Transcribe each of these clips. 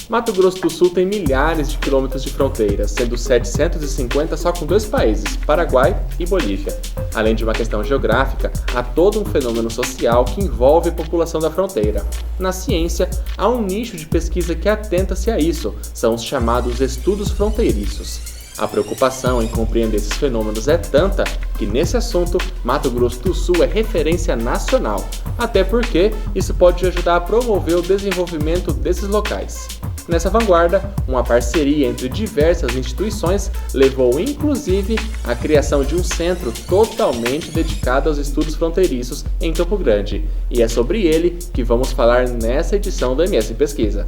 Mato Grosso do Sul tem milhares de quilômetros de fronteira, sendo 750 só com dois países, Paraguai e Bolívia. Além de uma questão geográfica, há todo um fenômeno social que envolve a população da fronteira. Na ciência, há um nicho de pesquisa que atenta-se a isso, são os chamados estudos fronteiriços. A preocupação em compreender esses fenômenos é tanta que, nesse assunto, Mato Grosso do Sul é referência nacional, até porque isso pode ajudar a promover o desenvolvimento desses locais. Nessa vanguarda, uma parceria entre diversas instituições levou inclusive à criação de um centro totalmente dedicado aos estudos fronteiriços em Campo Grande, e é sobre ele que vamos falar nessa edição do MS Pesquisa.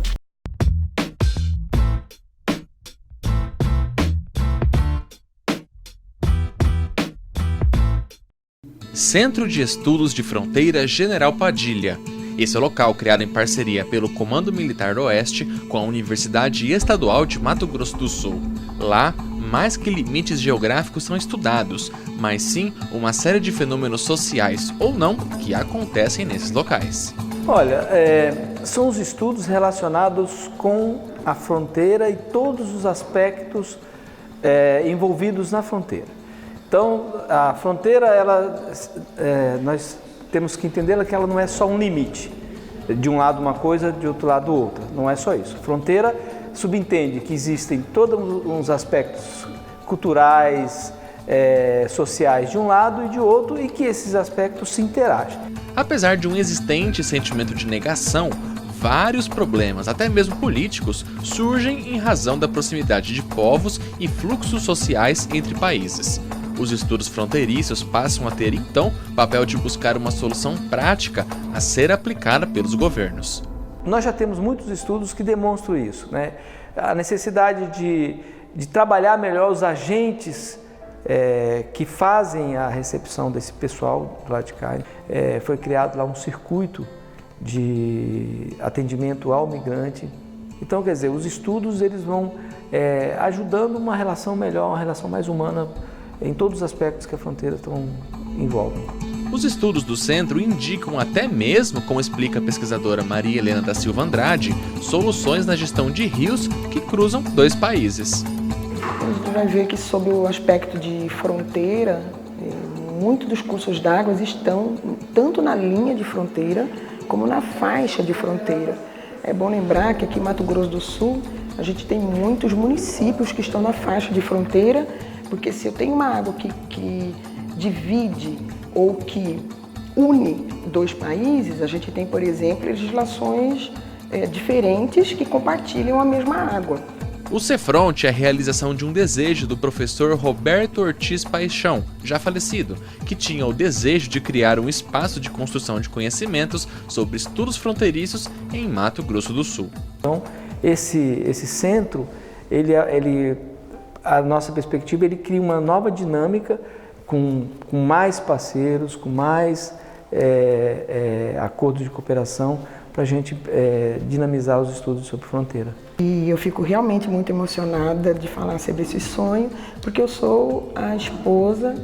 Centro de Estudos de Fronteira General Padilha. Esse é o local criado em parceria pelo Comando Militar do Oeste com a Universidade Estadual de Mato Grosso do Sul. Lá, mais que limites geográficos são estudados, mas sim uma série de fenômenos sociais ou não que acontecem nesses locais. Olha, são os estudos relacionados com a fronteira e todos os aspectos envolvidos na fronteira. Então, a fronteira, nós temos que entender que ela não é só um limite. De um lado uma coisa, de outro lado outra. Não é só isso. Fronteira subentende que existem todos uns aspectos culturais, sociais de um lado e de outro, e que esses aspectos se interagem. Apesar de um existente sentimento de negação, vários problemas, até mesmo políticos, surgem em razão da proximidade de povos e fluxos sociais entre países. Os estudos fronteiriços passam a ter, então, papel de buscar uma solução prática a ser aplicada pelos governos. Nós já temos muitos estudos que demonstram isso, né? A necessidade de trabalhar melhor os agentes que fazem a recepção desse pessoal do lado de cá. Foi criado lá um circuito de atendimento ao migrante. Então, quer dizer, os estudos eles vão ajudando uma relação melhor, uma relação mais humana em todos os aspectos que a fronteira envolve. Os estudos do centro indicam até mesmo, como explica a pesquisadora Maria Helena da Silva Andrade, soluções na gestão de rios que cruzam dois países. A gente vai ver que sob o aspecto de fronteira, muitos dos cursos d'água estão tanto na linha de fronteira como na faixa de fronteira. É bom lembrar que aqui em Mato Grosso do Sul a gente tem muitos municípios que estão na faixa de fronteira, porque se eu tenho uma água que divide ou que une dois países, a gente tem, por exemplo, legislações diferentes que compartilham a mesma água. O Cefronte é a realização de um desejo do professor Roberto Ortiz Paixão, já falecido, que tinha o desejo de criar um espaço de construção de conhecimentos sobre estudos fronteiriços em Mato Grosso do Sul. Então, esse centro, a nossa perspectiva, ele cria uma nova dinâmica com mais parceiros, com mais acordos de cooperação para a gente dinamizar os estudos sobre fronteira. E eu fico realmente muito emocionada de falar sobre esse sonho, porque eu sou a esposa,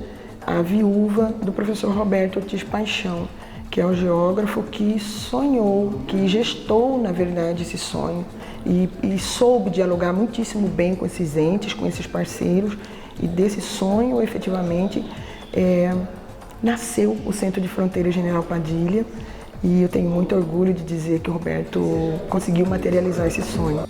a viúva do professor Roberto Ortiz Paixão, que é o geógrafo que sonhou, que gestou, na verdade, esse sonho e soube dialogar muitíssimo bem com esses entes, com esses parceiros, e desse sonho, efetivamente, nasceu o Centro de Fronteira General Padilha, e eu tenho muito orgulho de dizer que o Roberto conseguiu materializar esse sonho.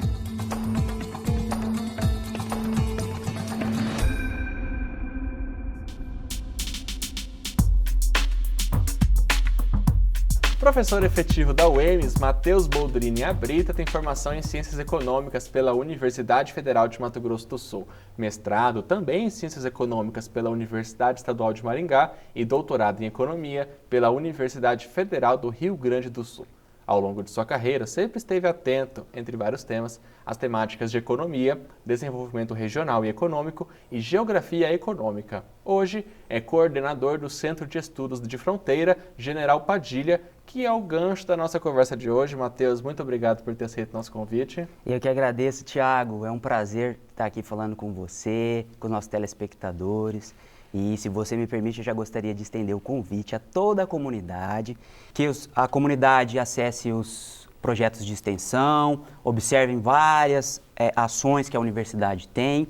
Professor efetivo da UEMS, Matheus Boldrini Abrita, tem formação em Ciências Econômicas pela Universidade Federal de Mato Grosso do Sul, mestrado também em Ciências Econômicas pela Universidade Estadual de Maringá e doutorado em Economia pela Universidade Federal do Rio Grande do Sul. Ao longo de sua carreira, sempre esteve atento, entre vários temas, às temáticas de economia, desenvolvimento regional e econômico e geografia econômica. Hoje é coordenador do Centro de Estudos de Fronteira General Padilha, que é o gancho da nossa conversa de hoje. Matheus, muito obrigado por ter aceito nosso convite. Eu que agradeço, Thiago. É um prazer estar aqui falando com você, com os nossos telespectadores. E, se você me permite, eu já gostaria de estender o convite a toda a comunidade, que a comunidade acesse os projetos de extensão, observem várias ações que a universidade tem,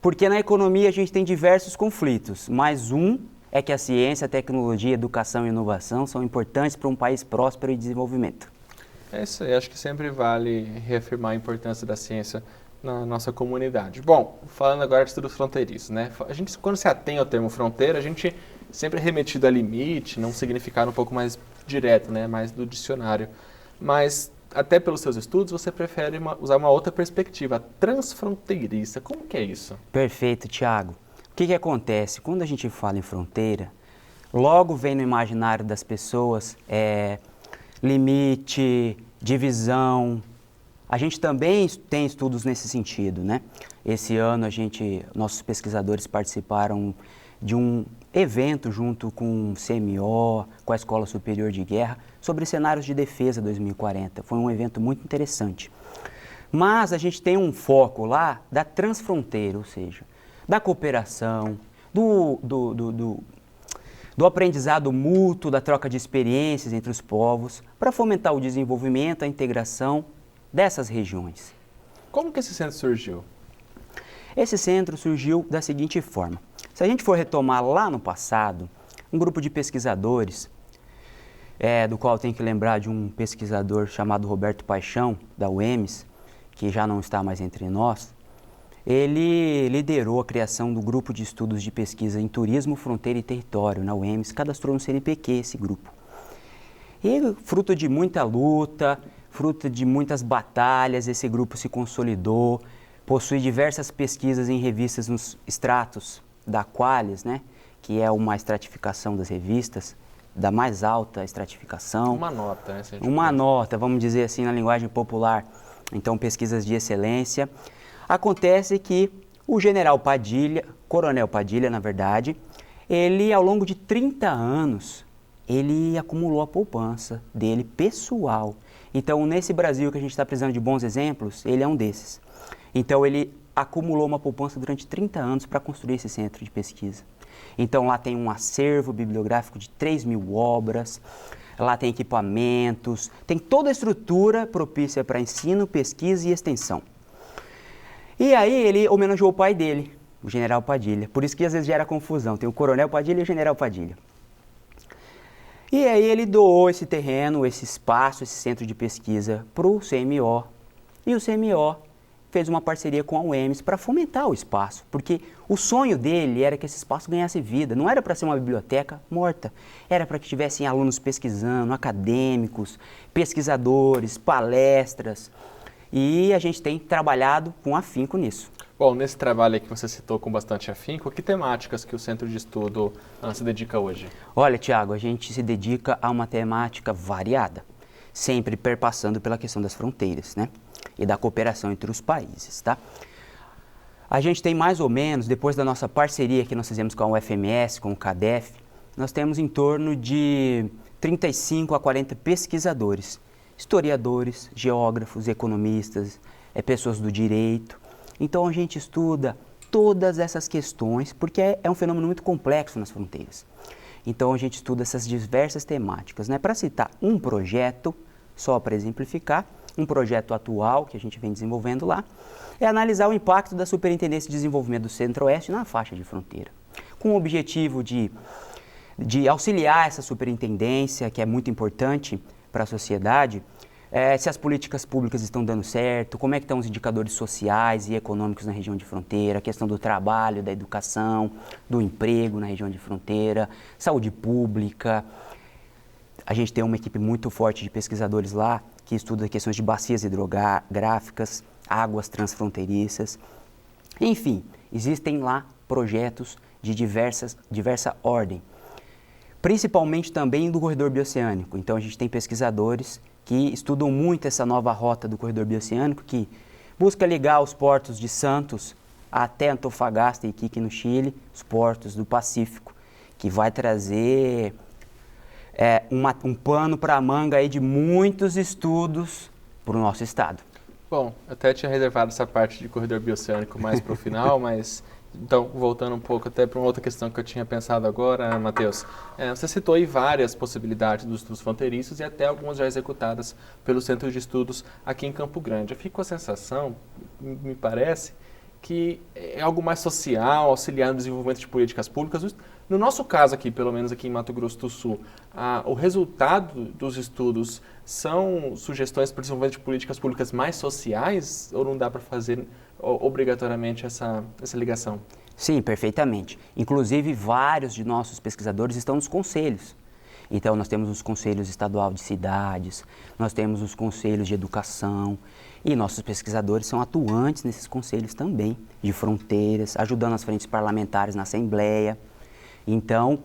porque na economia a gente tem diversos conflitos, mas um é que a ciência, a tecnologia, a educação e a inovação são importantes para um país próspero e desenvolvimento. É isso aí, acho que sempre vale reafirmar a importância da ciência na nossa comunidade. Bom, falando agora de estudos fronteiriços, né? A gente, quando se atém ao termo fronteira, a gente sempre é remetido a limite, não significado um pouco mais direto, né? Mais do dicionário. Mas, até pelos seus estudos, você prefere usar uma outra perspectiva, transfronteiriça. Como que é isso? Perfeito, Tiago. O que acontece? Quando a gente fala em fronteira, logo vem no imaginário das pessoas limite, divisão. A gente também tem estudos nesse sentido, né? Esse ano nossos pesquisadores participaram de um evento junto com o CMO, com a Escola Superior de Guerra, sobre cenários de defesa 2040. Foi um evento muito interessante. Mas a gente tem um foco lá da transfronteira, ou seja, da cooperação, do aprendizado mútuo, da troca de experiências entre os povos, para fomentar o desenvolvimento, a integração dessas regiões. Como que esse centro surgiu? Esse centro surgiu da seguinte forma. Se a gente for retomar lá no passado, um grupo de pesquisadores, do qual eu tenho que lembrar de um pesquisador chamado Roberto Paixão, da UEMS, que já não está mais entre nós, ele liderou a criação do grupo de estudos de pesquisa em turismo, fronteira e território na UEMS, cadastrou no CNPq esse grupo. E fruto de muita luta, fruto de muitas batalhas, esse grupo se consolidou, possui diversas pesquisas em revistas nos estratos da Qualis, né, que é uma estratificação das revistas, da mais alta estratificação. Uma nota, né? Uma nota, vamos dizer assim, na linguagem popular. Então, pesquisas de excelência. Acontece que o Coronel Padilha, na verdade, ele, ao longo de 30 anos, ele acumulou a poupança dele pessoal. Então, nesse Brasil que a gente está precisando de bons exemplos, ele é um desses. Então, ele acumulou uma poupança durante 30 anos para construir esse centro de pesquisa. Então, lá tem um acervo bibliográfico de 3.000 obras, lá tem equipamentos, tem toda a estrutura propícia para ensino, pesquisa e extensão. E aí ele homenageou o pai dele, o General Padilha. Por isso que às vezes gera confusão, tem o Coronel Padilha e o General Padilha. E aí ele doou esse terreno, esse espaço, esse centro de pesquisa para o CMO. E o CMO fez uma parceria com a UEMS para fomentar o espaço, porque o sonho dele era que esse espaço ganhasse vida. Não era para ser uma biblioteca morta, era para que tivessem alunos pesquisando, acadêmicos, pesquisadores, palestras. E a gente tem trabalhado com afinco nisso. Bom, nesse trabalho aí que você citou com bastante afinco, que temáticas que o Centro de Estudo se dedica hoje? Olha, Tiago, a gente se dedica a uma temática variada, sempre perpassando pela questão das fronteiras, né? E da cooperação entre os países, tá? A gente tem mais ou menos, depois da nossa parceria que nós fizemos com a UFMS, com o CADEF, nós temos em torno de 35 a 40 pesquisadores, historiadores, geógrafos, economistas, pessoas do direito. Então a gente estuda todas essas questões, porque é um fenômeno muito complexo nas fronteiras. Então a gente estuda essas diversas temáticas, né? Para citar um projeto, só para exemplificar, um projeto atual que a gente vem desenvolvendo lá, é analisar o impacto da Superintendência de Desenvolvimento do Centro-Oeste na faixa de fronteira, com o objetivo de auxiliar essa superintendência, que é muito importante para a sociedade, se as políticas públicas estão dando certo, como é que estão os indicadores sociais e econômicos na região de fronteira, a questão do trabalho, da educação, do emprego na região de fronteira, saúde pública. A gente tem uma equipe muito forte de pesquisadores lá que estuda questões de bacias hidrográficas, águas transfronteiriças. Enfim, existem lá projetos de diversa ordem, principalmente também do corredor bioceânico. Então a gente tem pesquisadores que estudam muito essa nova rota do corredor bioceânico, que busca ligar os portos de Santos até Antofagasta e Iquique no Chile, os portos do Pacífico, que vai trazer um pano para a manga aí de muitos estudos para o nosso estado. Bom, eu até tinha reservado essa parte de corredor bioceânico mais para o final, mas Então, voltando um pouco até para uma outra questão que eu tinha pensado agora, Matheus, você citou aí várias possibilidades dos estudos fronteiriços e até algumas já executadas pelo Centro de Estudos aqui em Campo Grande. Eu fico com a sensação, me parece, que é algo mais social, auxiliar no desenvolvimento de políticas públicas. No nosso caso aqui, pelo menos aqui em Mato Grosso do Sul, o resultado dos estudos são sugestões para o desenvolvimento de políticas públicas mais sociais ou não dá para fazer obrigatoriamente essa ligação? Sim, perfeitamente. Inclusive, vários de nossos pesquisadores estão nos conselhos. Então, nós temos os conselhos estadual de cidades, nós temos os conselhos de educação e nossos pesquisadores são atuantes nesses conselhos também, de fronteiras, ajudando as frentes parlamentares na Assembleia. Então,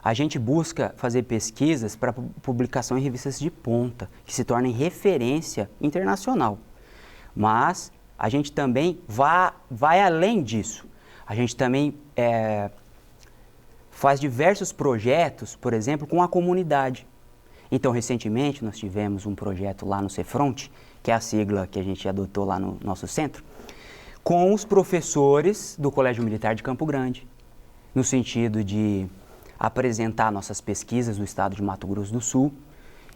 a gente busca fazer pesquisas para publicação em revistas de ponta, que se tornem referência internacional. Mas a gente também vai além disso. A gente também faz diversos projetos, por exemplo, com a comunidade. Então, recentemente, nós tivemos um projeto lá no Cefronte, que é a sigla que a gente adotou lá no nosso centro, com os professores do Colégio Militar de Campo Grande, no sentido de apresentar nossas pesquisas do estado de Mato Grosso do Sul,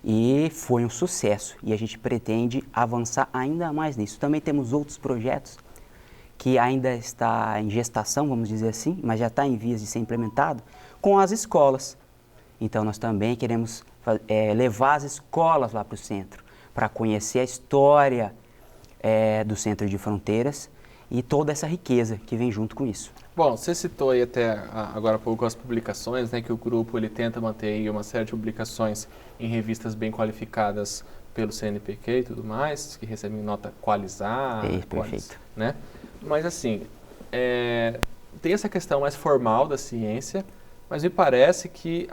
e foi um sucesso, e a gente pretende avançar ainda mais nisso. Também temos outros projetos que ainda está em gestação, vamos dizer assim, mas já está em vias de ser implementado, com as escolas. Então, nós também queremos levar as escolas lá para o centro, para conhecer a história do Centro de Fronteiras e toda essa riqueza que vem junto com isso. Bom, você citou aí até agora há pouco as publicações, né, que o grupo ele tenta manter aí uma série de publicações em revistas bem qualificadas pelo CNPq e tudo mais, que recebem nota qualizada, perfeito. Né? Mas assim, tem essa questão mais formal da ciência, mas me parece que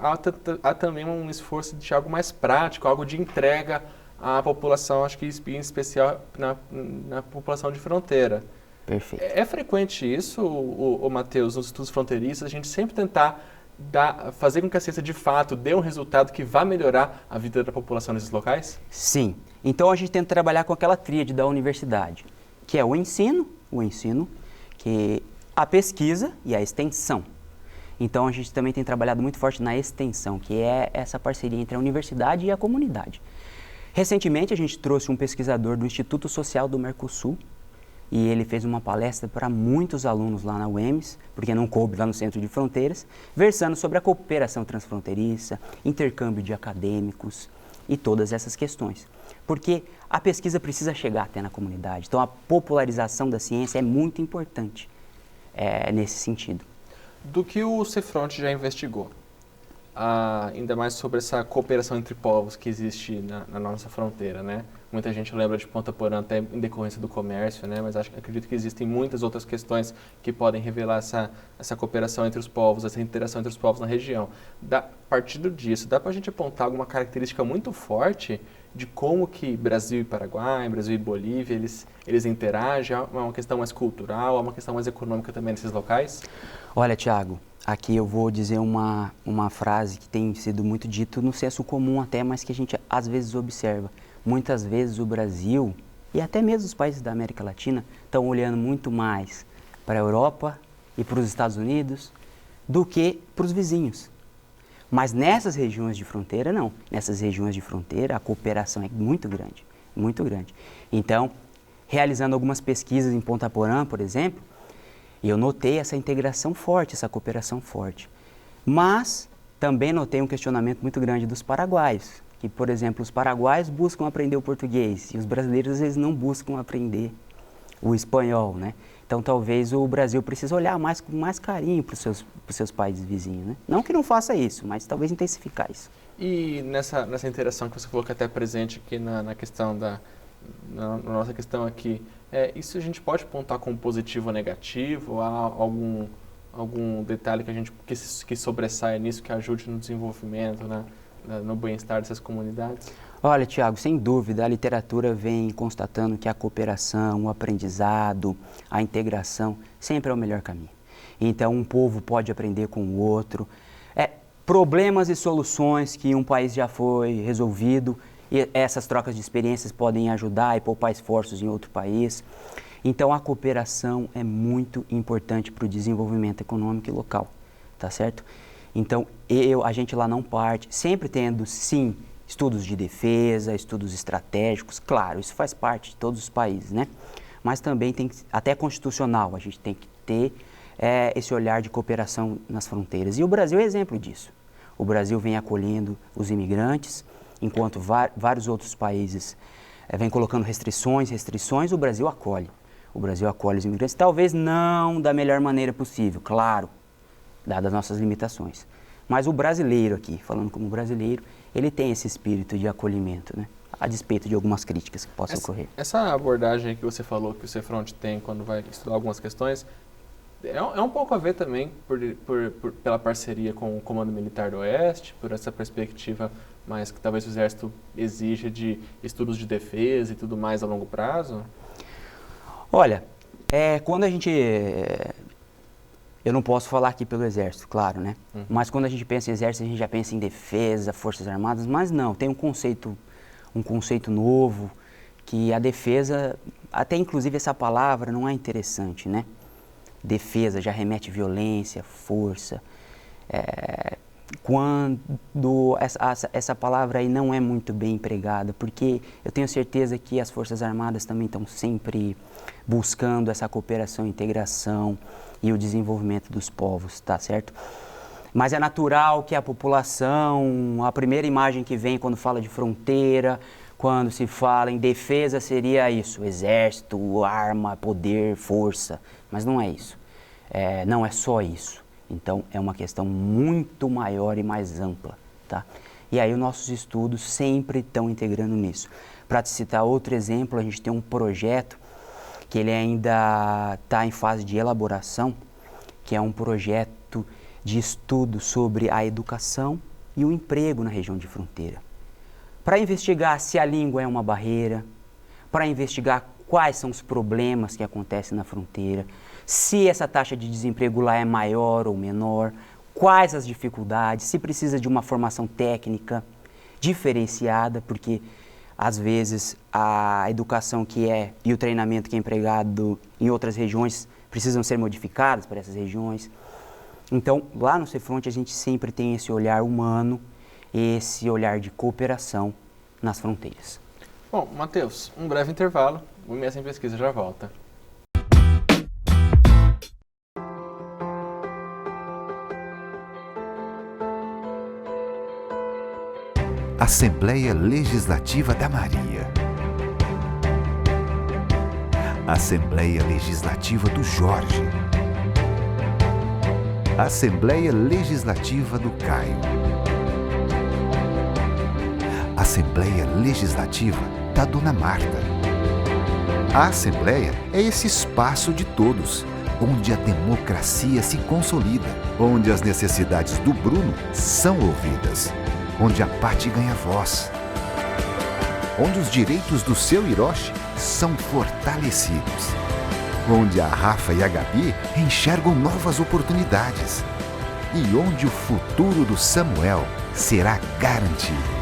há também um esforço de algo mais prático, algo de entrega à população, acho que em especial na população de fronteira. Perfeito. É frequente isso, Matheus, nos estudos fronteiriços, a gente sempre tentar fazer com que a ciência de fato dê um resultado que vá melhorar a vida da população nesses locais? Sim. Então a gente tenta trabalhar com aquela tríade da universidade, que é o ensino, que a pesquisa e a extensão. Então a gente também tem trabalhado muito forte na extensão, que é essa parceria entre a universidade e a comunidade. Recentemente a gente trouxe um pesquisador do Instituto Social do Mercosul, e ele fez uma palestra para muitos alunos lá na UEMS, porque não coube lá no Centro de Fronteiras, versando sobre a cooperação transfronteiriça, intercâmbio de acadêmicos e todas essas questões. Porque a pesquisa precisa chegar até na comunidade, então a popularização da ciência é muito importante nesse sentido. Do que o Cefronte já investigou, ainda mais sobre essa cooperação entre povos que existe na nossa fronteira, né? Muita gente lembra de Ponta Porã até em decorrência do comércio, né? Mas acredito que existem muitas outras questões que podem revelar essa cooperação entre os povos, essa interação entre os povos na região. A partir disso, dá para a gente apontar alguma característica muito forte de como que Brasil e Paraguai, Brasil e Bolívia, eles interagem? É uma questão mais cultural, é uma questão mais econômica também nesses locais? Olha, Thiago, aqui eu vou dizer uma frase que tem sido muito dito no senso comum até, mas que a gente às vezes observa. Muitas vezes o Brasil e até mesmo os países da América Latina estão olhando muito mais para a Europa e para os Estados Unidos do que para os vizinhos. Mas nessas regiões de fronteira, não. Nessas regiões de fronteira, a cooperação é muito grande, muito grande. Então, realizando algumas pesquisas em Ponta Porã, por exemplo, eu notei essa integração forte, essa cooperação forte. Mas também notei um questionamento muito grande dos paraguaios, que, por exemplo, os paraguaios buscam aprender o português e os brasileiros, às vezes, não buscam aprender o espanhol, né? Então, talvez o Brasil precise olhar com mais carinho para os seus países vizinhos, né? Não que não faça isso, mas talvez intensificar isso. E nessa interação que você falou que é até presente aqui na questão na nossa questão aqui, isso a gente pode apontar como positivo ou negativo? Há algum detalhe que sobressaia nisso, que ajude no desenvolvimento, né? No bem-estar dessas comunidades? Olha, Thiago, sem dúvida, a literatura vem constatando que a cooperação, o aprendizado, a integração sempre é o melhor caminho. Então, um povo pode aprender com o outro. Problemas e soluções que um país já foi resolvido, e essas trocas de experiências podem ajudar e poupar esforços em outro país. Então a cooperação é muito importante para o desenvolvimento econômico e local, tá certo? Então a gente lá não parte, sempre tendo sim estudos de defesa, estudos estratégicos, claro, isso faz parte de todos os países, né? Mas também tem, até constitucional, a gente tem que ter esse olhar de cooperação nas fronteiras. E o Brasil é exemplo disso. O Brasil vem acolhendo os imigrantes, enquanto vários outros países vêm colocando restrições, o Brasil acolhe. O Brasil acolhe os imigrantes, talvez não da melhor maneira possível, claro, dadas as nossas limitações. Mas o brasileiro aqui, falando como brasileiro, ele tem esse espírito de acolhimento, né? A despeito de algumas críticas que possam ocorrer. Essa abordagem que você falou que o Cefront tem quando vai estudar algumas questões, é um pouco a ver também pela parceria com o Comando Militar do Oeste, por essa perspectiva mais que talvez o Exército exija de estudos de defesa e tudo mais a longo prazo? Olha, quando a gente... eu não posso falar aqui pelo Exército, claro, né? Mas quando a gente pensa em Exército, a gente já pensa em defesa, Forças Armadas, mas não, tem um conceito novo, que a defesa, até inclusive essa palavra não é interessante, né? Defesa já remete violência, força. Quando essa palavra aí não é muito bem empregada, porque eu tenho certeza que as Forças Armadas também estão sempre buscando essa cooperação, integração e o desenvolvimento dos povos, tá certo? Mas é natural que a população, a primeira imagem que vem quando fala de fronteira, quando se fala em defesa, seria isso, exército, arma, poder, força, mas não é isso, não é só isso. Então, é uma questão muito maior e mais ampla, tá? E aí, os nossos estudos sempre estão integrando nisso. Para te citar outro exemplo, a gente tem um projeto que ele ainda está em fase de elaboração, que é um projeto de estudo sobre a educação e o emprego na região de fronteira. Para investigar se a língua é uma barreira, para investigar quais são os problemas que acontecem na fronteira, se essa taxa de desemprego lá é maior ou menor, quais as dificuldades, se precisa de uma formação técnica diferenciada, porque às vezes a educação e o treinamento que é empregado em outras regiões precisam ser modificados para essas regiões. Então, lá no Cefront a gente sempre tem esse olhar humano, esse olhar de cooperação nas fronteiras. Bom, Matheus, um breve intervalo, o MS em Pesquisa já volta. Assembleia Legislativa da Maria. Assembleia Legislativa do Jorge. Assembleia Legislativa do Caio. Assembleia Legislativa da Dona Marta. A Assembleia é esse espaço de todos, onde a democracia se consolida, onde as necessidades do Bruno são ouvidas, onde a Pati ganha voz, onde os direitos do seu Hiroshi são fortalecidos, onde a Rafa e a Gabi enxergam novas oportunidades e onde o futuro do Samuel será garantido.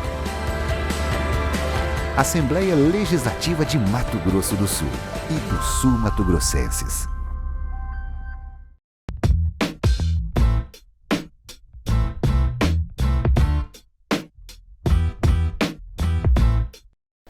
Assembleia Legislativa de Mato Grosso do Sul e do Sul Mato Grossenses.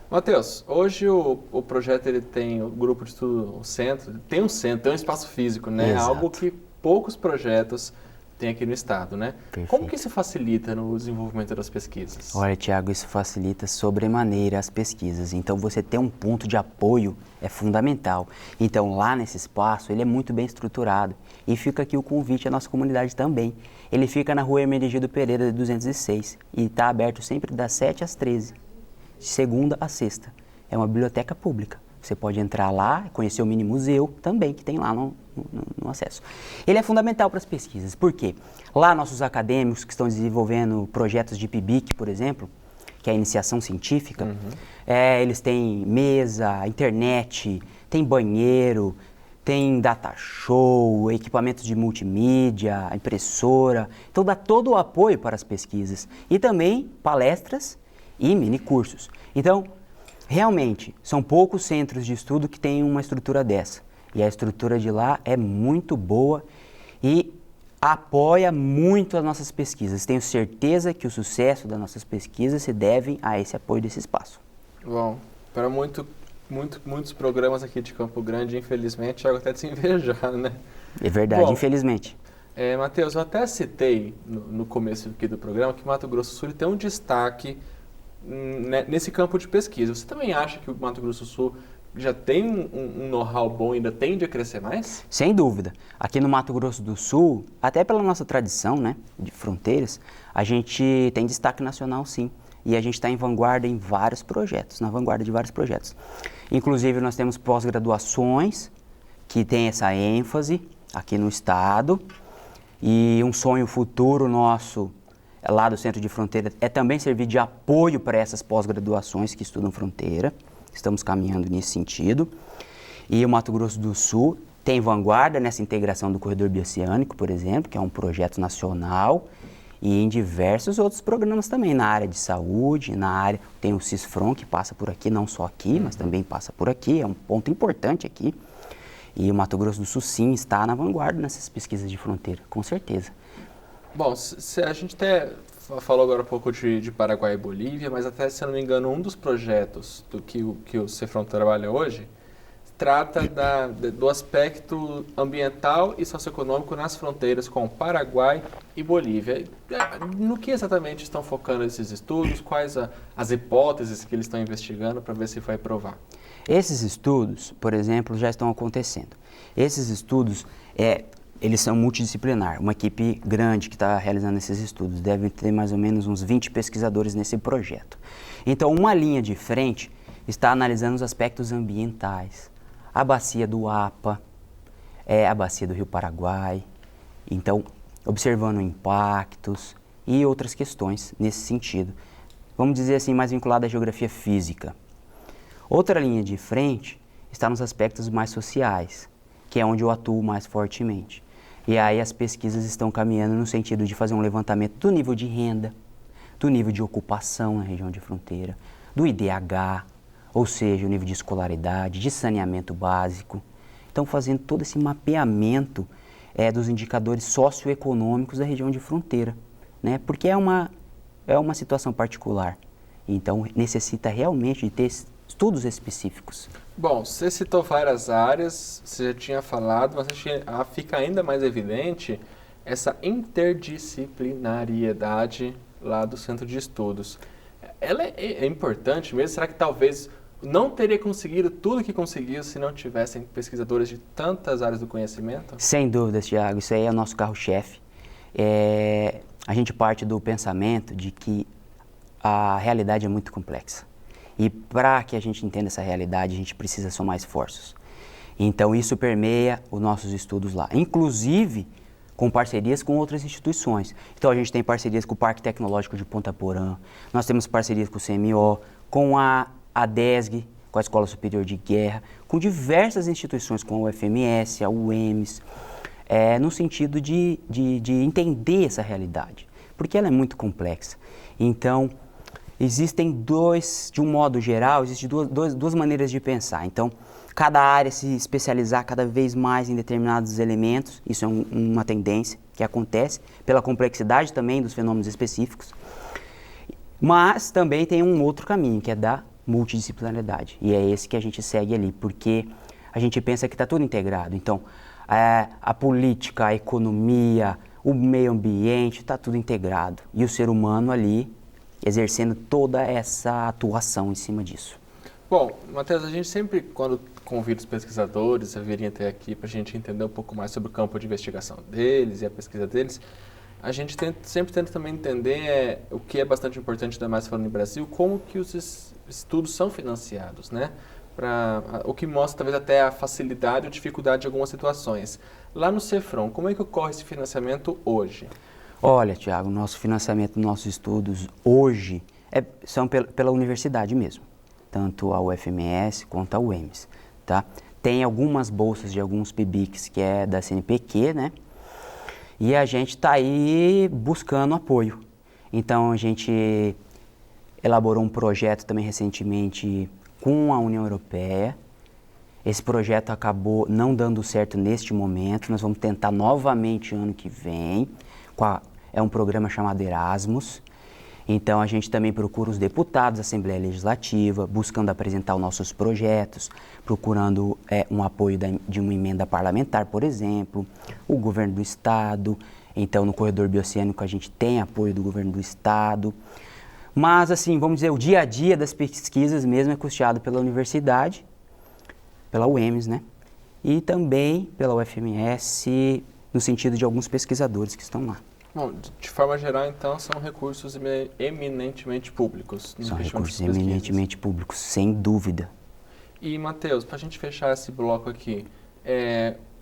Matheus, hoje o projeto ele tem o grupo de estudo, o centro, tem um espaço físico, né? Exato. Algo que poucos projetos têm aqui no estado, né? Perfeito. Como que isso facilita no desenvolvimento das pesquisas? Olha, Tiago, isso facilita sobremaneira as pesquisas. Então, você ter um ponto de apoio é fundamental. Então, lá nesse espaço, ele é muito bem estruturado. E fica aqui o convite à nossa comunidade também. Ele fica na rua Hermenegildo Pereira, 206. E está aberto sempre das 7 às 13, de segunda a sexta. É uma biblioteca pública. Você pode entrar lá, conhecer o mini museu também, que tem lá no acesso. Ele é fundamental para as pesquisas. Por quê? Lá nossos acadêmicos que estão desenvolvendo projetos de PIBIC, por exemplo, que é a iniciação científica, eles têm mesa, internet, tem banheiro, tem data show, equipamentos de multimídia, impressora. Então dá todo o apoio para as pesquisas. E também palestras e mini cursos. Então, Realmente, são poucos centros de estudo que têm uma estrutura dessa. E a estrutura de lá é muito boa e apoia muito as nossas pesquisas. Tenho certeza que o sucesso das nossas pesquisas se deve a esse apoio desse espaço. Bom, para muitos programas aqui de Campo Grande, infelizmente, chego até de se invejar, né? É verdade, Bom, infelizmente. Matheus, eu até citei no começo aqui do programa que Mato Grosso do Sul tem um destaque nesse campo de pesquisa. Você também acha que o Mato Grosso do Sul já tem um know-how bom e ainda tende a crescer mais? Sem dúvida. Aqui no Mato Grosso do Sul, até pela nossa tradição, né, de fronteiras, a gente tem destaque nacional, sim. E a gente está em vanguarda em vários projetos, na vanguarda de vários projetos. Inclusive, nós temos pós-graduações que têm essa ênfase aqui no estado. E um sonho futuro nosso, lá do Centro de Fronteira, é também servir de apoio para essas pós-graduações que estudam fronteira. Estamos caminhando nesse sentido. E o Mato Grosso do Sul tem vanguarda nessa integração do corredor bioceânico, por exemplo, que é um projeto nacional, e em diversos outros programas também, na área de saúde, tem o CISFRON, que passa por aqui, não só aqui, mas também passa por aqui, é um ponto importante aqui. E o Mato Grosso do Sul, sim, está na vanguarda nessas pesquisas de fronteira, com certeza. Bom, a gente até falou agora um pouco de Paraguai e Bolívia, mas até, se eu não me engano, um dos projetos que o Cefron trabalha hoje trata do aspecto ambiental e socioeconômico nas fronteiras com Paraguai e Bolívia. No que exatamente estão focando esses estudos? Quais as hipóteses que eles estão investigando para ver se vai provar? Esses estudos, por exemplo, já estão acontecendo. Esses estudos, eles são multidisciplinar. Uma equipe grande que está realizando esses estudos deve ter mais ou menos uns 20 pesquisadores nesse projeto. Então, uma linha de frente está analisando os aspectos ambientais. A bacia do APA, a bacia do Rio Paraguai. Então, observando impactos e outras questões nesse sentido. Vamos dizer assim, mais vinculada à geografia física. Outra linha de frente está nos aspectos mais sociais, que é onde eu atuo mais fortemente. E aí as pesquisas estão caminhando no sentido de fazer um levantamento do nível de renda, do nível de ocupação na região de fronteira, do IDH, ou seja, o nível de escolaridade, de saneamento básico. Então, fazendo todo esse mapeamento dos indicadores socioeconômicos da região de fronteira, né? Porque é uma situação particular. Então, necessita realmente de ter estudos específicos. Bom, você citou várias áreas, você já tinha falado, mas fica ainda mais evidente essa interdisciplinariedade lá do Centro de Estudos. Ela é importante mesmo? Será que talvez não teria conseguido tudo que conseguiu se não tivessem pesquisadores de tantas áreas do conhecimento? Sem dúvidas, Thiago, isso aí é o nosso carro-chefe. A gente parte do pensamento de que a realidade é muito complexa. E para que a gente entenda essa realidade, a gente precisa somar esforços. Então, isso permeia os nossos estudos lá, inclusive com parcerias com outras instituições. Então, a gente tem parcerias com o Parque Tecnológico de Ponta Porã, nós temos parcerias com o CMO, com a DESG, com a Escola Superior de Guerra, com diversas instituições, com a UFMS, a UEMS, no sentido de entender essa realidade, porque ela é muito complexa. Então, existem de um modo geral, existem duas maneiras de pensar. Então, cada área se especializar cada vez mais em determinados elementos, isso é uma tendência que acontece, pela complexidade também dos fenômenos específicos. Mas também tem um outro caminho, que é da multidisciplinaridade. E é esse que a gente segue ali, porque a gente pensa que está tudo integrado. Então, a política, a economia, o meio ambiente, está tudo integrado. E o ser humano ali exercendo toda essa atuação em cima disso. Bom, Matheus, a gente sempre, quando convida os pesquisadores a virem até aqui para a gente entender um pouco mais sobre o campo de investigação deles e a pesquisa deles, a gente sempre tenta também entender o que é bastante importante, ainda mais falando no Brasil, como que os estudos são financiados, né? O que mostra talvez até a facilidade ou dificuldade de algumas situações. Lá no Cefron, como é que ocorre esse financiamento hoje? Olha, Thiago, nosso financiamento, nossos estudos hoje são pela universidade mesmo, tanto a UFMS quanto a UEMS, tá? Tem algumas bolsas de alguns PIBICs que é da CNPq, né? E a gente está aí buscando apoio. Então, a gente elaborou um projeto também recentemente com a União Europeia. Esse projeto acabou não dando certo neste momento, nós vamos tentar novamente ano que vem. É um programa chamado Erasmus. Então a gente também procura os deputados da Assembleia Legislativa, buscando apresentar os nossos projetos, procurando um apoio de uma emenda parlamentar, por exemplo, o governo do estado. Então no corredor bioceânico a gente tem apoio do governo do estado. Mas assim, vamos dizer, o dia a dia das pesquisas mesmo é custeado pela universidade, pela UEMS, né? E também pela UFMS, no sentido de alguns pesquisadores que estão lá. Bom, de forma geral, então, são recursos eminentemente públicos. São recursos eminentemente públicos, sem dúvida. E, Matheus, para a gente fechar esse bloco aqui,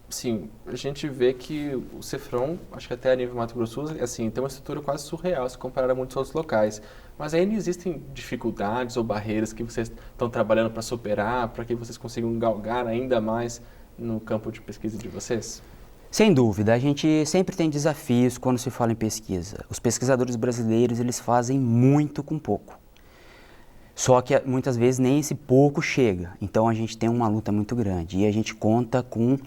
sim, a gente vê que o Cefron, acho que até a nível Mato Grosso, assim, tem uma estrutura quase surreal se comparar a muitos outros locais. Mas ainda existem dificuldades ou barreiras que vocês estão trabalhando para superar, para que vocês consigam galgar ainda mais no campo de pesquisa de vocês? Sem dúvida, a gente sempre tem desafios quando se fala em pesquisa. Os pesquisadores brasileiros, eles fazem muito com pouco. Só que muitas vezes nem esse pouco chega. Então a gente tem uma luta muito grande e a gente conta com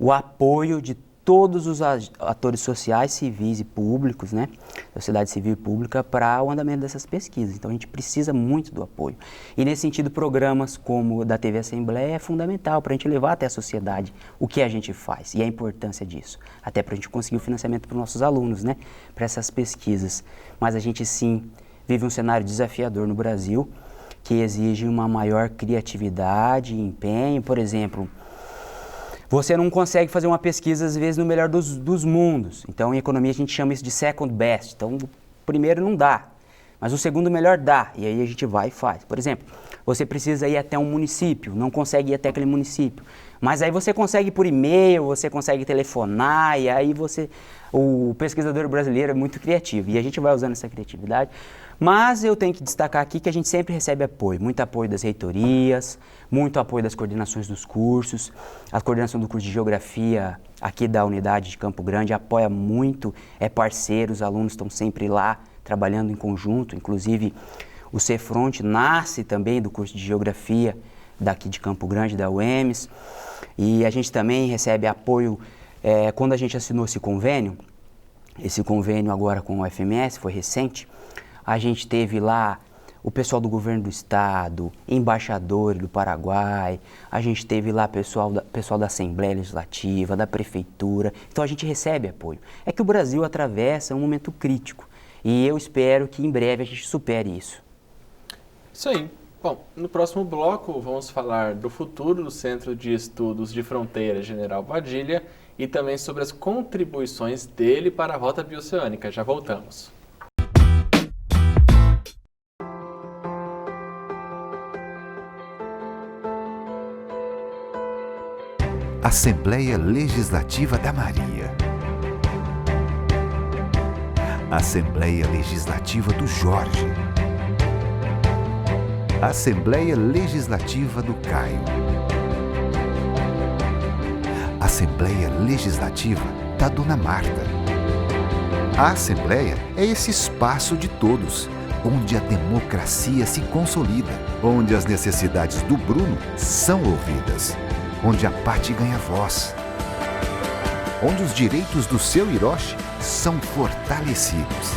o apoio de todos os atores sociais, civis e públicos, né, sociedade civil e pública, para o andamento dessas pesquisas. Então a gente precisa muito do apoio. E nesse sentido, programas como o da TV Assembleia é fundamental para a gente levar até a sociedade o que a gente faz e a importância disso. Até para a gente conseguir o financiamento para os nossos alunos, né, para essas pesquisas. Mas a gente sim vive um cenário desafiador no Brasil, que exige uma maior criatividade e empenho. Por exemplo, você não consegue fazer uma pesquisa, às vezes, no melhor dos mundos. Então, em economia, a gente chama isso de second best. Então, o primeiro não dá, mas o segundo melhor dá. E aí a gente vai e faz. Por exemplo, você precisa ir até um município, não consegue ir até aquele município. Mas aí você consegue por e-mail, você consegue telefonar, e aí o pesquisador brasileiro é muito criativo. E a gente vai usando essa criatividade. Mas eu tenho que destacar aqui que a gente sempre recebe apoio, muito apoio das reitorias, muito apoio das coordenações dos cursos. A coordenação do curso de Geografia aqui da unidade de Campo Grande apoia muito, é parceiro, os alunos estão sempre lá trabalhando em conjunto. Inclusive o Cefront nasce também do curso de Geografia daqui de Campo Grande, da UEMS. E a gente também recebe apoio quando a gente assinou esse convênio agora com o FMS, foi recente. A gente teve lá o pessoal do governo do estado, embaixador do Paraguai, a gente teve lá pessoal da Assembleia Legislativa, da Prefeitura, então a gente recebe apoio. É que o Brasil atravessa um momento crítico e eu espero que em breve a gente supere isso. Isso aí. Bom, no próximo bloco vamos falar do futuro do Centro de Estudos de Fronteira General Padilha e também sobre as contribuições dele para a Rota Bioceânica. Já voltamos. Assembleia Legislativa da Maria. Assembleia Legislativa do Jorge. Assembleia Legislativa do Caio. Assembleia Legislativa da Dona Marta. A Assembleia é esse espaço de todos, onde a democracia se consolida, onde as necessidades do Bruno são ouvidas, onde a Pati ganha voz, onde os direitos do seu Hiroshi são fortalecidos,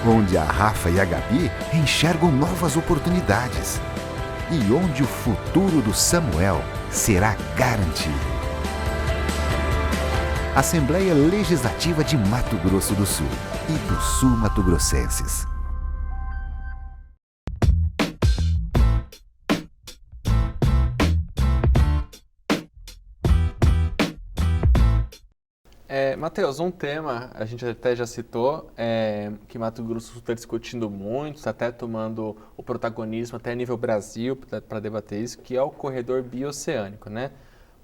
onde a Rafa e a Gabi enxergam novas oportunidades e onde o futuro do Samuel será garantido. Assembleia Legislativa de Mato Grosso do Sul e do Sul Mato Grossenses. Matheus, um tema, a gente até já citou, que Mato Grosso do Sul está discutindo muito, está até tomando o protagonismo até a nível Brasil para debater isso, que é o corredor bioceânico, né?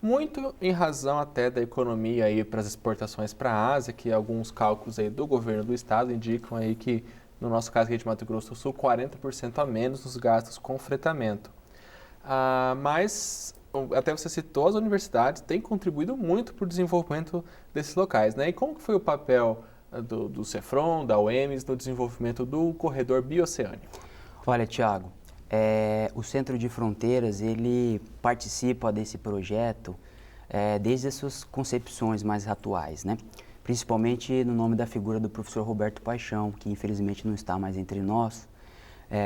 Muito em razão até da economia aí para as exportações para a Ásia, que alguns cálculos aí do governo do estado indicam aí que, no nosso caso aqui de Mato Grosso do Sul, 40% a menos nos gastos com fretamento. Mas até você citou, as universidades têm contribuído muito para o desenvolvimento desses locais, né? E como que foi o papel do Cefron, da UEMS, no desenvolvimento do corredor bioceânico? Olha, Tiago, O Centro de Fronteiras, ele participa desse projeto desde as suas concepções mais atuais, né? Principalmente no nome da figura do professor Roberto Paixão, que infelizmente não está mais entre nós.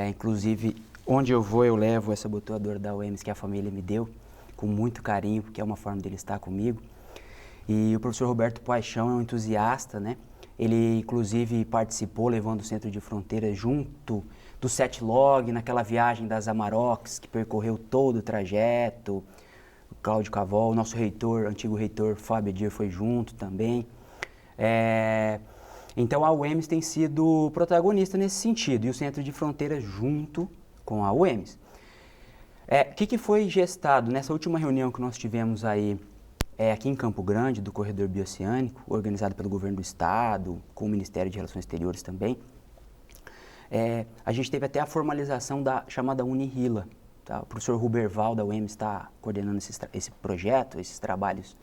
Inclusive, onde eu vou, eu levo essa abotoadora da UEMS que a família me deu, com muito carinho, porque é uma forma dele estar comigo. E o professor Roberto Paixão é um entusiasta, né? Ele, inclusive, participou levando o Centro de Fronteiras junto do SETLOG, naquela viagem das Amaroques, que percorreu todo o trajeto. O Cláudio Cavol, nosso reitor, antigo reitor Fábio Edir foi junto também. Então a UEMS tem sido protagonista nesse sentido, e o Centro de Fronteiras junto com a UEMS. O que foi gestado nessa última reunião que nós tivemos aí aqui em Campo Grande, do Corredor Bioceânico, organizado pelo Governo do Estado, com o Ministério de Relações Exteriores também. A gente teve até a formalização da chamada Unirila. Tá? O professor Ruberval da UEMS está coordenando esse projeto, esses trabalhos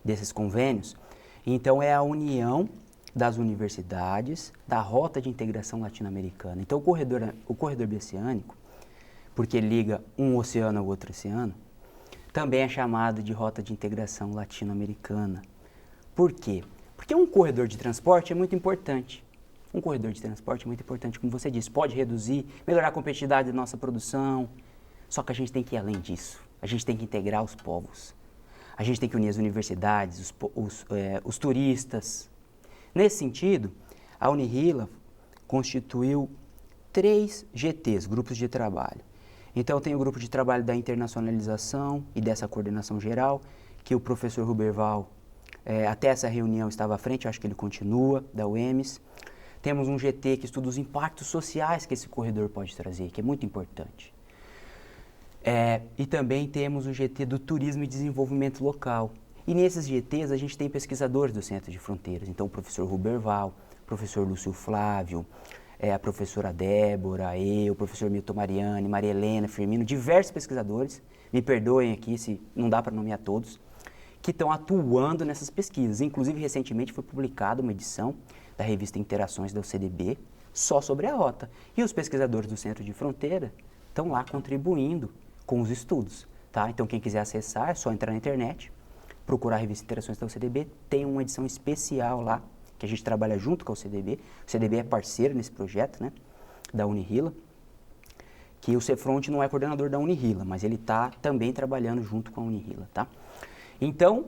desses convênios. Então é a união das universidades da Rota de Integração Latino-Americana. Então o corredor bioceânico, porque liga um oceano ao outro oceano, também é chamado de Rota de Integração Latino-Americana. Por quê? Porque um corredor de transporte é muito importante. Um corredor de transporte é muito importante, como você disse, pode reduzir, melhorar a competitividade da nossa produção. Só que a gente tem que ir além disso. A gente tem que integrar os povos. A gente tem que unir as universidades, os turistas. Nesse sentido, a Unirila constituiu 3 GTs, grupos de trabalho. Então tem o grupo de trabalho da internacionalização e dessa coordenação geral, que o professor Ruberval, até essa reunião estava à frente, acho que ele continua, da UEMS. Temos um GT que estuda os impactos sociais que esse corredor pode trazer, que é muito importante. E também temos o GT do Turismo e Desenvolvimento Local. E nesses GTs a gente tem pesquisadores do Centro de Fronteiras. Então o professor Ruberval, o professor Lúcio Flávio, a professora Débora, eu, o professor Milton Mariani, Maria Helena, Firmino, diversos pesquisadores, me perdoem aqui se não dá para nomear todos, que estão atuando nessas pesquisas. Inclusive, recentemente foi publicada uma edição da revista Interações da UCDB só sobre a rota. E os pesquisadores do Centro de Fronteira estão lá contribuindo com os estudos. Tá? Então, quem quiser acessar, é só entrar na internet, procurar a revista Interações da UCDB, tem uma edição especial lá, que a gente trabalha junto com a UCDB. O CDB é parceiro nesse projeto, né, da Unirila, que o Cefront não é coordenador da Unirila, mas ele está também trabalhando junto com a Unirila, tá? Então,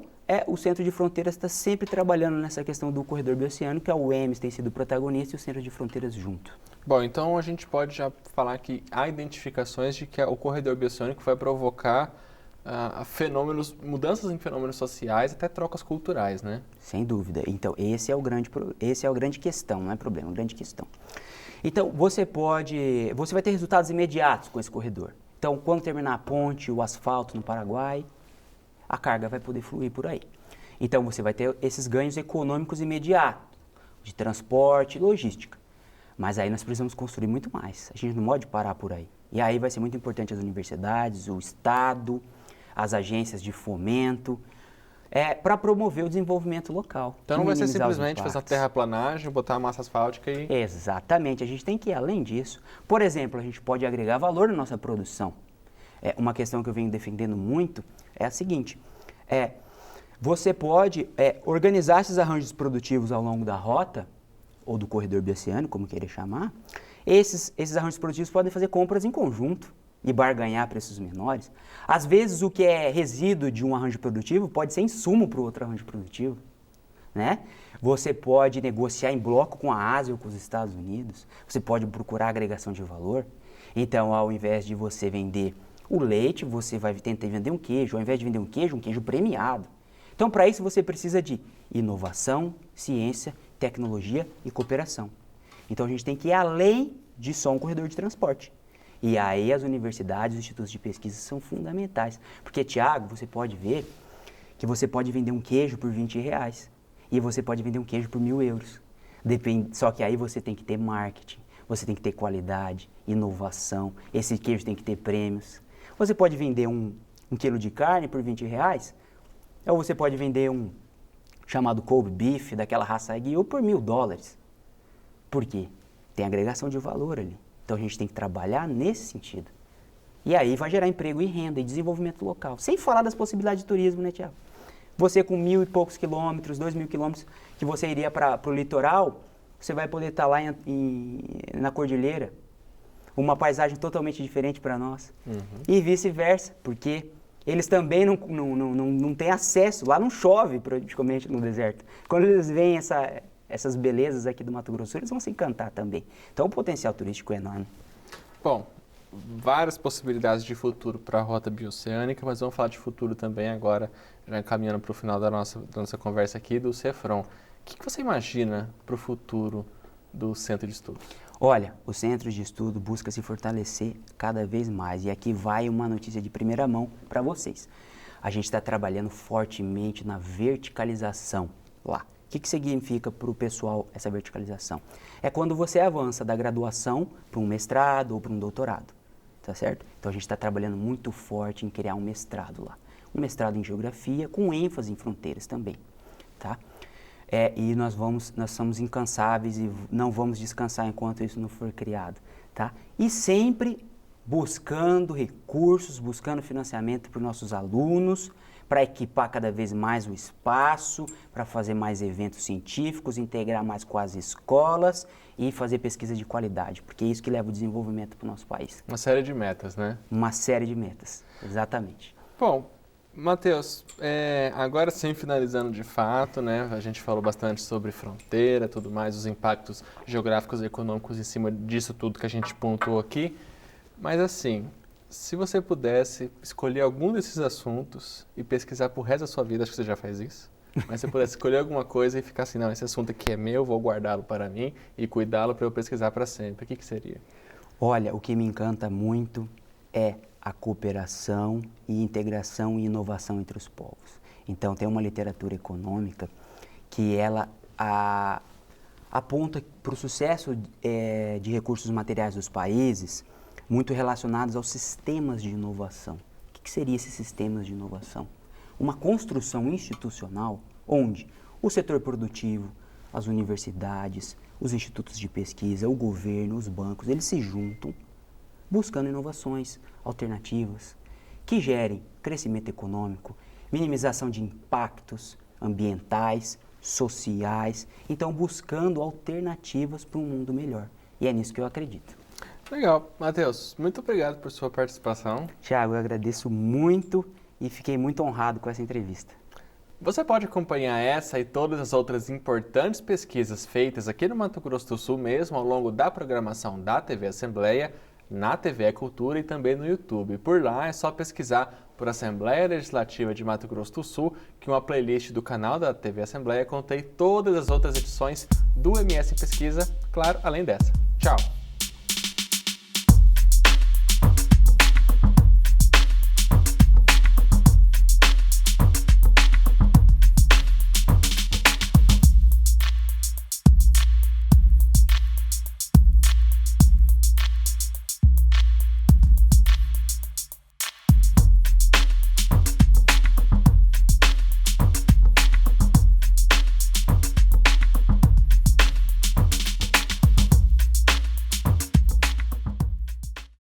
o Centro de Fronteiras está sempre trabalhando nessa questão do corredor bioceânico, que a UEMS tem sido protagonista e o Centro de Fronteiras junto. Bom, então a gente pode já falar que há identificações de que o corredor bioceânico vai provocar fenômenos, mudanças em fenômenos sociais, até trocas culturais, né? Sem dúvida. Então, esse é a grande questão, não é problema, é uma grande questão. Então, você vai ter resultados imediatos com esse corredor. Então, quando terminar a ponte, o asfalto no Paraguai, a carga vai poder fluir por aí. Então, você vai ter esses ganhos econômicos imediatos, de transporte e logística. Mas aí nós precisamos construir muito mais. A gente não pode parar por aí. E aí vai ser muito importante as universidades, o Estado, as agências de fomento, para promover o desenvolvimento local. Então não vai ser simplesmente fazer uma terraplanagem, botar a massa asfáltica e... Exatamente, a gente tem que ir além disso. Por exemplo, a gente pode agregar valor na nossa produção. Uma questão que eu venho defendendo muito é a seguinte, você pode organizar esses arranjos produtivos ao longo da rota, ou do corredor bioceânico, como querer chamar. Esses arranjos produtivos podem fazer compras em conjunto e barganhar preços menores. Às vezes, o que é resíduo de um arranjo produtivo pode ser insumo para o outro arranjo produtivo, né? Você pode negociar em bloco com a Ásia ou com os Estados Unidos. Você pode procurar agregação de valor. Então, ao invés de você vender o leite, você vai tentar vender um queijo. Ao invés de vender um queijo premiado. Então, para isso, você precisa de inovação, ciência, tecnologia e cooperação. Então, a gente tem que ir além de só um corredor de transporte. E aí as universidades, os institutos de pesquisa são fundamentais. Porque, Tiago, você pode ver que você pode vender um queijo por R$20 e você pode vender um queijo por 1.000 euros. Só que aí você tem que ter marketing, você tem que ter qualidade, inovação, esse queijo tem que ter prêmios. Você pode vender um quilo de carne por R$20, ou você pode vender um chamado Kobe Beef, daquela raça Wagyu, por $1.000. Por quê? Tem agregação de valor ali. Então a gente tem que trabalhar nesse sentido. E aí vai gerar emprego e renda e desenvolvimento local. Sem falar das possibilidades de turismo, né, Tiago? Você com 1.000 e poucos quilômetros, 2.000 quilômetros, que você iria para o litoral, você vai poder estar lá na cordilheira, uma paisagem totalmente diferente para nós. E vice-versa, porque eles também não têm acesso, lá não chove praticamente no deserto. Quando eles veem essas belezas aqui do Mato Grosso, eles vão se encantar também. Então o potencial turístico é enorme. Bom, várias possibilidades de futuro para a rota bioceânica, mas vamos falar de futuro também agora, já caminhando para o final da nossa conversa aqui, do Cefron. O que você imagina para o futuro do Centro de Estudos? Olha, o Centro de Estudo busca se fortalecer cada vez mais, e aqui vai uma notícia de primeira mão para vocês. A gente está trabalhando fortemente na verticalização lá. O que significa para o pessoal essa verticalização? É quando você avança da graduação para um mestrado ou para um doutorado, tá certo? Então a gente está trabalhando muito forte em criar um mestrado lá. Um mestrado em geografia com ênfase em fronteiras também, tá? E nós somos incansáveis e não vamos descansar enquanto isso não for criado, tá? E sempre buscando recursos, buscando financiamento para os nossos alunos, para equipar cada vez mais o espaço, para fazer mais eventos científicos, integrar mais com as escolas e fazer pesquisa de qualidade, porque é isso que leva o desenvolvimento para o nosso país. Uma série de metas, né? Uma série de metas, exatamente. Bom, Matheus, agora sim, finalizando de fato, né? A gente falou bastante sobre fronteira, tudo mais, os impactos geográficos e econômicos em cima disso tudo que a gente pontuou aqui, mas assim, se você pudesse escolher algum desses assuntos e pesquisar pro resto da sua vida, acho que você já faz isso, mas se você pudesse escolher alguma coisa e ficar assim, não, esse assunto aqui é meu, vou guardá-lo para mim e cuidá-lo para eu pesquisar para sempre, o que seria? Olha, o que me encanta muito é a cooperação e integração e inovação entre os povos. Então tem uma literatura econômica que ela aponta para o sucesso de recursos materiais dos países muito relacionados aos sistemas de inovação. O que seriam esses sistemas de inovação? Uma construção institucional onde o setor produtivo, as universidades, os institutos de pesquisa, o governo, os bancos, eles se juntam buscando inovações alternativas que gerem crescimento econômico, minimização de impactos ambientais, sociais, então buscando alternativas para um mundo melhor. E é nisso que eu acredito. Legal. Matheus, muito obrigado por sua participação. Tiago, eu agradeço muito e fiquei muito honrado com essa entrevista. Você pode acompanhar essa e todas as outras importantes pesquisas feitas aqui no Mato Grosso do Sul mesmo ao longo da programação da TV Assembleia, na TV Cultura e também no YouTube. Por lá é só pesquisar por Assembleia Legislativa de Mato Grosso do Sul, que uma playlist do canal da TV Assembleia contém todas as outras edições do MS Pesquisa, claro, além dessa. Tchau!